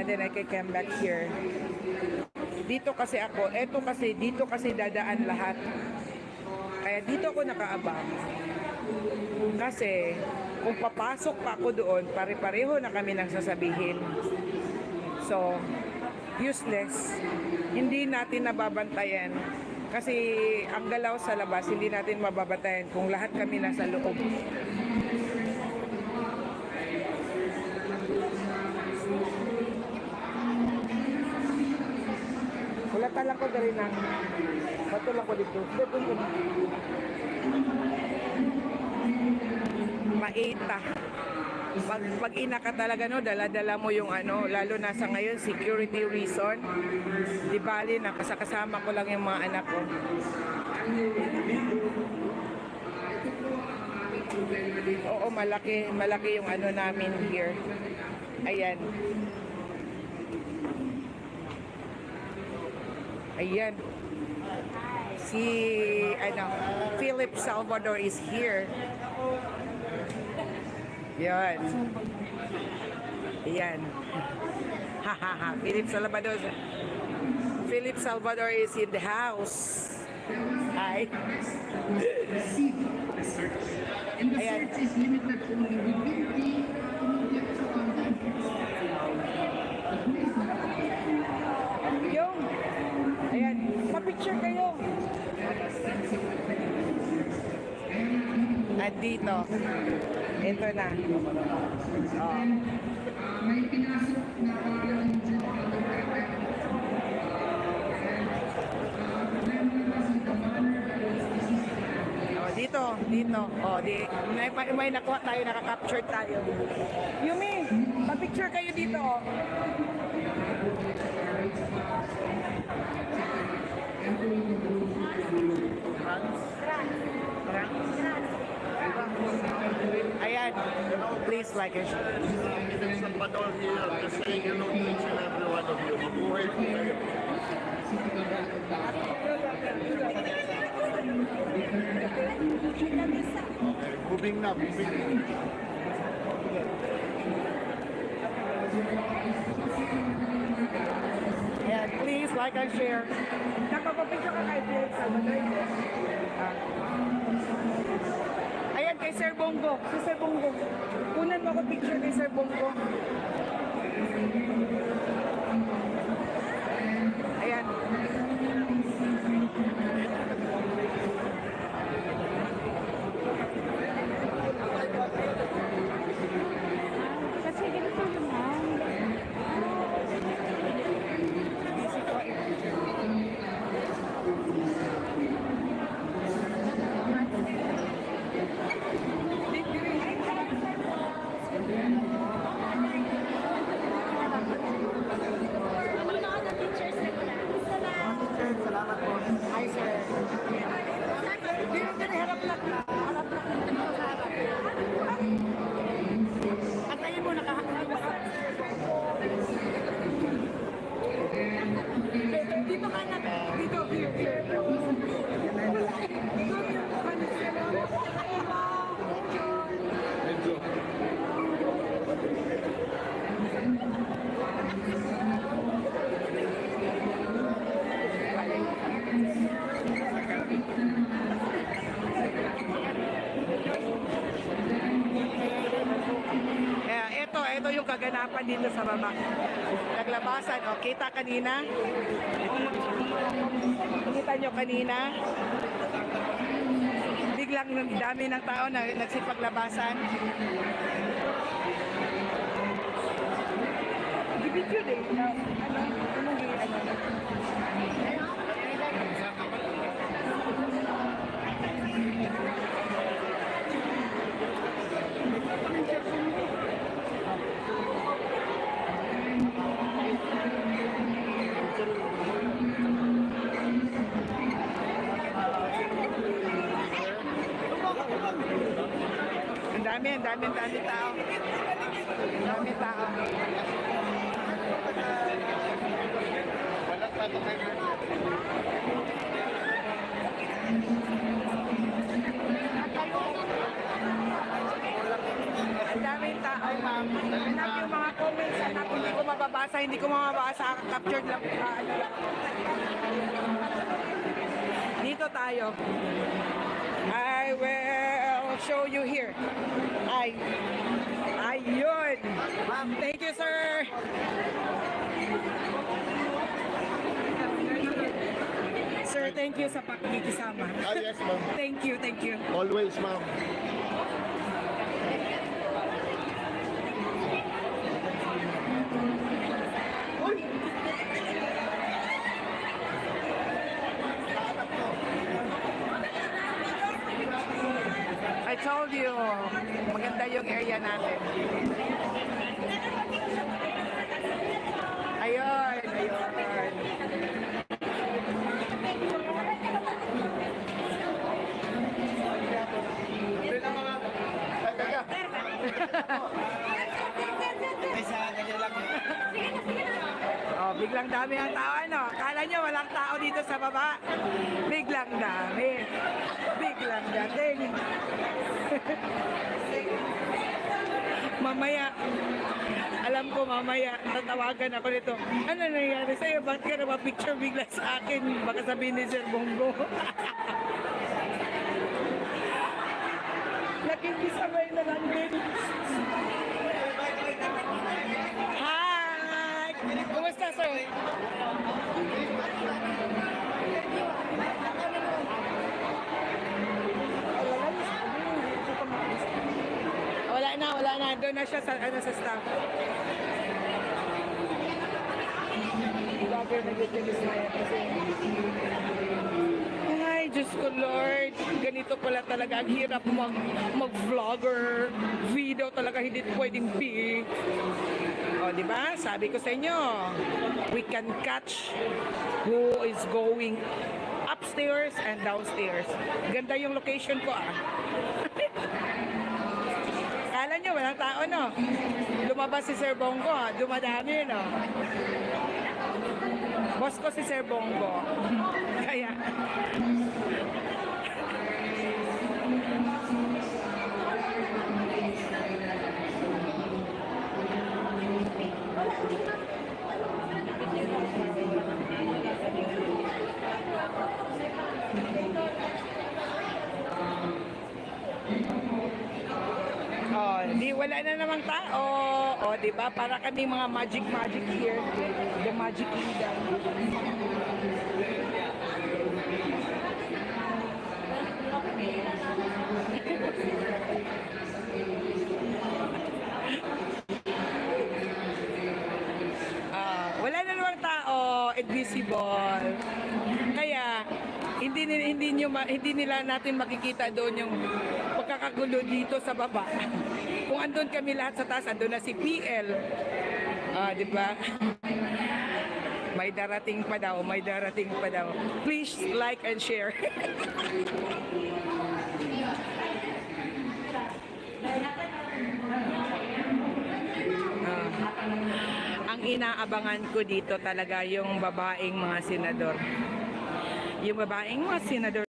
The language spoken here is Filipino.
And then I can come back here. Dito kasi ako, dito kasi dadaan lahat. Kaya dito ako nakaabang. Kasi kung papasok pa ako doon, pare-pareho na kami nang sasabihin. So, useless. Hindi natin nababantayan. Kasi ang galaw sa labas, hindi natin mababantayan kung lahat kami nasa loob. Wala talang ko dali na. Bato lang ko dito. Maita. Pag ina ka talaga, no, dala-dala mo yung ano, lalo na sa ngayon, security reason. Di bali, nakasakasama ko lang yung mga anak ko. Oo, malaki yung ano namin here. Ayan. Ayan. Si, Philip Salvador is here. Yan. Ayan. Hahaha. Philip Salvador is in the house. Hi. And the search is limited only within the immediate surroundings. Yung. Ayan. Pa-picture kayo. At dito. Ito na. Oh. May pinasok na parang dito. Oh, may nakuha tayo, nakaka-capture tayo. Yumi, pa-picture kayo dito. Ayan, please like and share. But all here, just saying hello to each and every one of you. Mabuhay po kayo. Okay, moving. Ayan, please like and share. Nakapapicture ka kay Philip Salvador. Ayan, kay Sir Bongo. Si Sir Bongo. Kunan mo ako picture kay Sir Bongo. Ayan. Kasi ganito naman. Salamat po. Hi, sir. Dito, harap na. At ayun mo, nakahakas. Dito ka na. Dito, here. Medyo. Ito yung kaganapan dito sa baba. Naglabasan, o, kita kanina? Kita nyo kanina? Biglang dami ng tao na nagsipaglabasan. Gibidyo din. Ang dami tao. Dami tao. Ang daming tao, ma'am. Anak yung mga comments, anak, hindi ko mababasa. mabasa, hindi ko mabasa. Captured lang. Ano lang. Dito tayo. I will show you here. Ayun. Thank you, sir. Sir, thank you sa pakikisama. Ah, yes, ma'am. Thank you, thank you. Always, ma'am. I told you, maganda yung area natin. Ayun, ayun. Ay, teka. Oh, biglang dami ang tao, ano? Kala nyo walang tao dito sa baba? Biglang dami. Biglang dating. Mamaya, alam ko mamaya, tatawagan ako nito. Ano nangyari sa'yo? Bakit ka napapicture bigla sa akin? Baka sabihin ni Sir Bongo. Nakikisabay na lang din. Hi! Kumusta, sir? Wala na. Doon na siya sa, sa staff. Ay, Diyos ko, Lord. Ganito pala talaga. Ang hirap mag-vlogger. Video talaga hindi pwedeng be. O, di ba? Sabi ko sa inyo, we can catch who is going upstairs and downstairs. Ganda yung location ko, ah. Kala nyo, walang tao, no? Lumabas si Sir Bongo, ha? Dumadami, no? Boss ko si Sir Bongo. Kaya... Oh, di wala na namang tao. Oh, di ba? Para kami mga magic here. The Magic Kingdom. Wala na namang tao, invisible. Kaya hindi nila natin makikita doon yung pagkakagulo dito sa baba. Kung andun kami lahat sa taas, andun na si PL. Di ba? May darating pa daw, may darating pa daw. Please like and share. Ang inaabangan ko dito talaga yung babaeng mga senador. Yung babaeng mga senador